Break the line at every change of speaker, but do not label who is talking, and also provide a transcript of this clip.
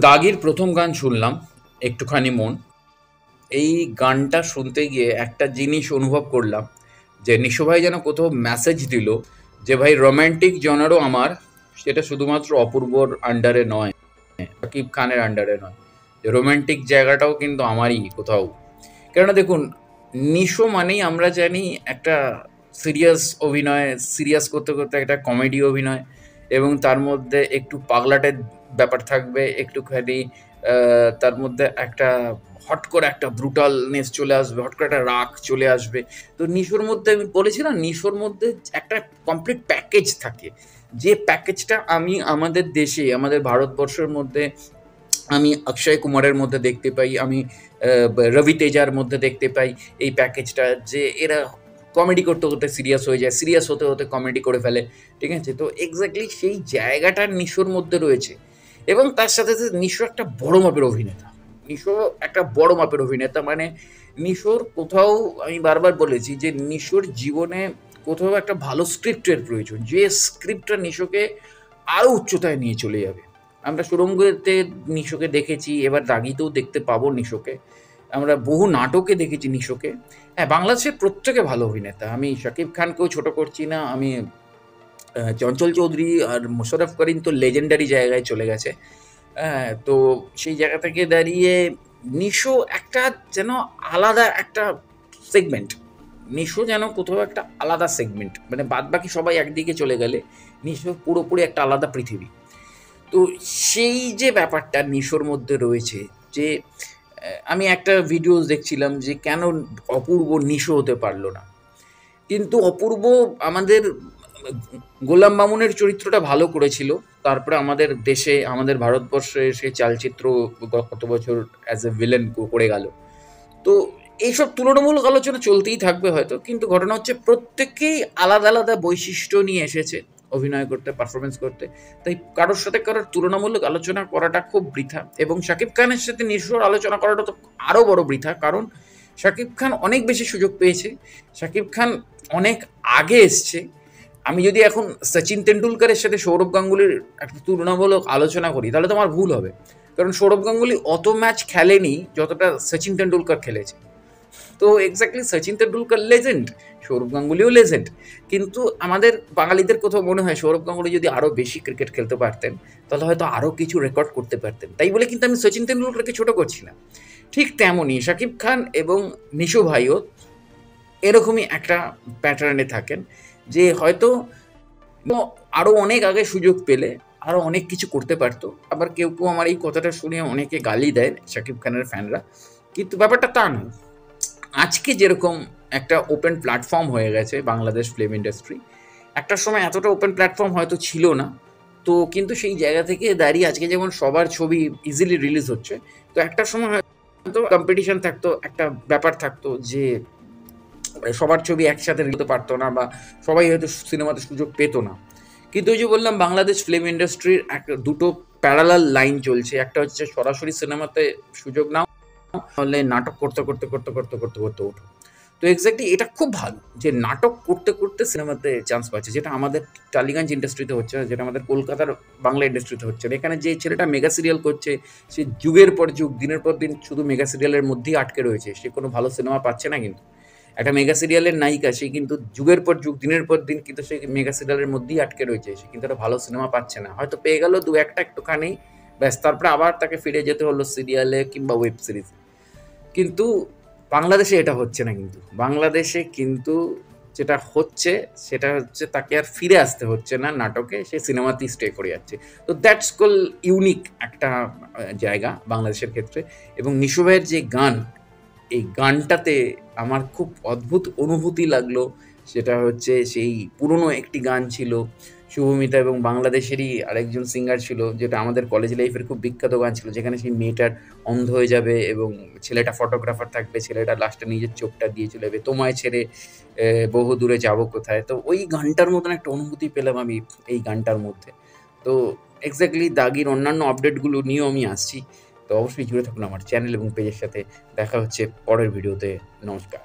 দাগির প্রথম গান শুনলাম একটুখানি মন। এই গানটা শুনতে গিয়ে একটা জিনিস অনুভব করলাম যে নিশো ভাই যেন কোথাও মেসেজ দিল যে ভাই রোম্যান্টিক জনারও আমার, সেটা শুধুমাত্র অপূর্বর আন্ডারে নয়, শাকিব খানের আন্ডারে নয়, যে রোম্যান্টিক জায়গাটাও কিন্তু আমারই কোথাও। কেননা দেখুন, নিশো মানেই আমরা জানি একটা সিরিয়াস অভিনয়, সিরিয়াস করতে করতে একটা কমেডি অভিনয়, এবং তার মধ্যে একটু পাগলাটের ব্যাপার থাকবে, একটুখানি তার মধ্যে একটা হট করে একটা ব্রুটালনেস চলে আসবে, হট করে একটা রাগ চলে আসবে। তো নিশোর মধ্যে আমি বলেছিলাম, নিশোর মধ্যে একটা কমপ্লিট প্যাকেজ থাকে, যে প্যাকেজটা আমি আমাদের দেশে, আমাদের ভারতবর্ষের মধ্যে আমি অক্ষয় কুমারের মধ্যে দেখতে পাই, আমি রবি তেজার মধ্যে দেখতে পাই এই প্যাকেজটা, যে এরা কমেডি করতে করতে সিরিয়াস হয়ে যায়, সিরিয়াস হতে হতে কমেডি করে ফেলে। ঠিক আছে, তো এক্স্যাক্টলি সেই জায়গাটা নিশোর মধ্যে রয়েছে। এবং তার সাথে সাথে নিশো একটা বড় মাপের অভিনেতা, নিশো একটা বড় মাপের অভিনেতা, মানে নিশোর কোথাও, আমি বারবার বলেছি যে নিশোর জীবনে কোথাও একটা ভালো স্ক্রিপ্টের প্রয়োজন, যে স্ক্রিপ্টটা নিশোকে আরও উচ্চতায় নিয়ে চলে যাবে। আমরা সুড়ঙ্গতে নিশোকে দেখেছি, এবার দাগিতেও দেখতে পাবো নিশোকে, আমরা বহু নাটকে দেখেছি নিশোকে। হ্যাঁ, বাংলাদেশের প্রত্যেকে ভালো অভিনেতা, আমি শাকিব খানকেও ছোট করছি না, আমি চঞ্চল চৌধুরী আর মোশাররফ করিম তো লেজেন্ডারি জায়গায় চলে গেছে। হ্যাঁ, তো সেই জায়গা থেকে দাঁড়িয়ে নিশো একটা যেন আলাদা একটা সেগমেন্ট, নিশো যেন কোথাও একটা আলাদা সেগমেন্ট, মানে বাদ বাকি সবাই একদিকে চলে গেলে নিশো পুরোপুরি একটা আলাদা পৃথিবী। তো সেই যে ব্যাপারটা নিশোর মধ্যে রয়েছে, যে আমি একটা ভিডিও দেখছিলাম যে কেন অপূর্ব নিশো হতে পারলো না, কিন্তু অপূর্ব আমাদের গোলাম মামুনের চরিত্রটা ভালো করেছিল, তারপরে আমাদের দেশে, আমাদের ভারতবর্ষে সে চালচিত্র গত বছর অ্যাজ এ ভিলেন করে গেল। তো এইসব তুলনামূলক আলোচনা চলতেই থাকবে হয়তো, কিন্তু ঘটনা হচ্ছে প্রত্যেকেই আলাদা আলাদা বৈশিষ্ট্য নিয়ে এসেছে অভিনয় করতে, পারফরমেন্স করতে। তাই কারোর সাথে কারোর তুলনামূলক আলোচনা করাটা খুব বৃথা, এবং শাকিব খানের সাথে নিশোর আলোচনা করাটা তো আরও বড় বৃথা, কারণ শাকিব খান অনেক বেশি সুযোগ পেয়েছে, শাকিব খান অনেক আগে এসছে। আমি যদি এখন সচিন তেন্ডুলকারের সাথে সৌরভ গাঙ্গুলির একটা তুলনামূলক আলোচনা করি, তাহলে তো আমার ভুল হবে, কারণ সৌরভ গাঙ্গুলি অত ম্যাচ খেলেনি যতটা সচিন তেন্ডুলকার খেলেছে। তো এক্স্যাক্টলি সচিন তেন্ডুলকার লেজেন্ড, সৌরভ গাঙ্গুলিও লেজেন্ড, কিন্তু আমাদের বাঙালিদের কোথাও মনে হয় সৌরভ গাঙ্গুলি যদি আরও বেশি ক্রিকেট খেলতে পারতেন, তাহলে হয়তো আরও কিছু রেকর্ড করতে পারতেন। তাই বলে কিন্তু আমি সচিন তেন্ডুলকারকে ছোট করছি না। ঠিক তেমনই শাকিব খান এবং নিশো ভাইও এরকমই একটা প্যাটার্নে থাকেন, যে হয়তো আরও অনেক আগে সুযোগ পেলে আরও অনেক কিছু করতে পারতো। আবার কেউ কেউ আমার এই কথাটা শুনে অনেকে গালি দেয় শাকিব খানের ফ্যানরা, কিন্তু ব্যাপারটা তা নয়। আজকে যেরকম একটা ওপেন প্ল্যাটফর্ম হয়ে গেছে বাংলাদেশ ফিল্ম ইন্ডাস্ট্রি, একটা সময় এতটা ওপেন প্ল্যাটফর্ম হয়তো ছিল না। তো কিন্তু সেই জায়গা থেকে দাঁড়িয়ে আজকে যেমন সবার ছবি ইজিলি রিলিজ হচ্ছে, তো একটা সময় হয়তো কম্পিটিশন থাকতো, একটা ব্যাপার থাকতো যে সবার ছবি একসাথে নিতে পারতো না, বা সবাই হয়তো সিনেমাতে সুযোগ পেতো না। কিন্তু ওই যে বললাম, বাংলাদেশ ফিল্ম ইন্ডাস্ট্রির দুটো প্যারালাল লাইন চলছে, একটা হচ্ছে সরাসরি সিনেমাতে সুযোগ নাও, তাহলে নাটক করতে করতে করতে করতে করতে করতে ওঠো। তো এক্স্যাক্টলি এটা খুব ভালো যে নাটক করতে করতে সিনেমাতে চান্স পাচ্ছে, যেটা আমাদের টালিগঞ্জ ইন্ডাস্ট্রিতে হচ্ছে, যেটা আমাদের কলকাতার বাংলা ইন্ডাস্ট্রিতে হচ্ছে। এখানে যে ছেলেটা মেগা সিরিয়াল করছে, সে যুগের পর যুগ, দিনের পর দিন শুধু মেগা সিরিয়ালের মধ্যেই আটকে রয়েছে, সে কোনো ভালো সিনেমা পাচ্ছে না। কিন্তু একটা মেগা সিরিয়ালের নায়িকা, সে কিন্তু যুগের পর যুগ, দিনের পর দিন কিন্তু সে মেগা সিরিয়ালের মধ্যেই আটকে রয়েছে, সে কিন্তু একটা ভালো সিনেমা পাচ্ছে না। হয়তো পেয়ে গেল দু একটা একটুখানি, ব্যাস, তারপরে আবার তাকে ফিরে যেতে হলো সিরিয়ালে কিংবা ওয়েব সিরিজে। কিন্তু বাংলাদেশে এটা হচ্ছে না, কিন্তু বাংলাদেশে কিন্তু যেটা হচ্ছে সেটা হচ্ছে তাকে আর ফিরে আসতে হচ্ছে না নাটকে, সে সিনেমাতেই স্টে করে যাচ্ছে। তো দ্যাটস কল ইউনিক একটা জায়গা বাংলাদেশের ক্ষেত্রে। এবং নিশো ভাইয়ের যে গান, এই গানটাতে আমার খুব অদ্ভুত অনুভূতি লাগলো। সেটা হচ্ছে সেই পুরনো একটি গান ছিল শুভমিতা এবং বাংলাদেশেরই আরেকজন সিঙ্গার ছিল, যেটা আমাদের কলেজ লাইফের খুব বিখ্যাত গান ছিল, যেখানে সেই মেয়েটার অন্ধ হয়ে যাবে এবং ছেলেটা ফটোগ্রাফার থাকবে, ছেলেটা লাস্টে নিজের চোখটা দিয়ে চলে যাবে, তোমায় ছেড়ে বহু দূরে যাবো কোথায়। তো ওই গানটার মতন একটা অনুভূতি পেলাম আমি এই গানটার মধ্যে। তো এক্স্যাক্টলি দাগির অন্যান্য আপডেটগুলো নিয়েও আমি আসছি। তো অবশ্যই জুড়ে থাকুন আমার চ্যানেল এবং পেজের সাথে। দেখা হচ্ছে পরের ভিডিওতে। নমস্কার।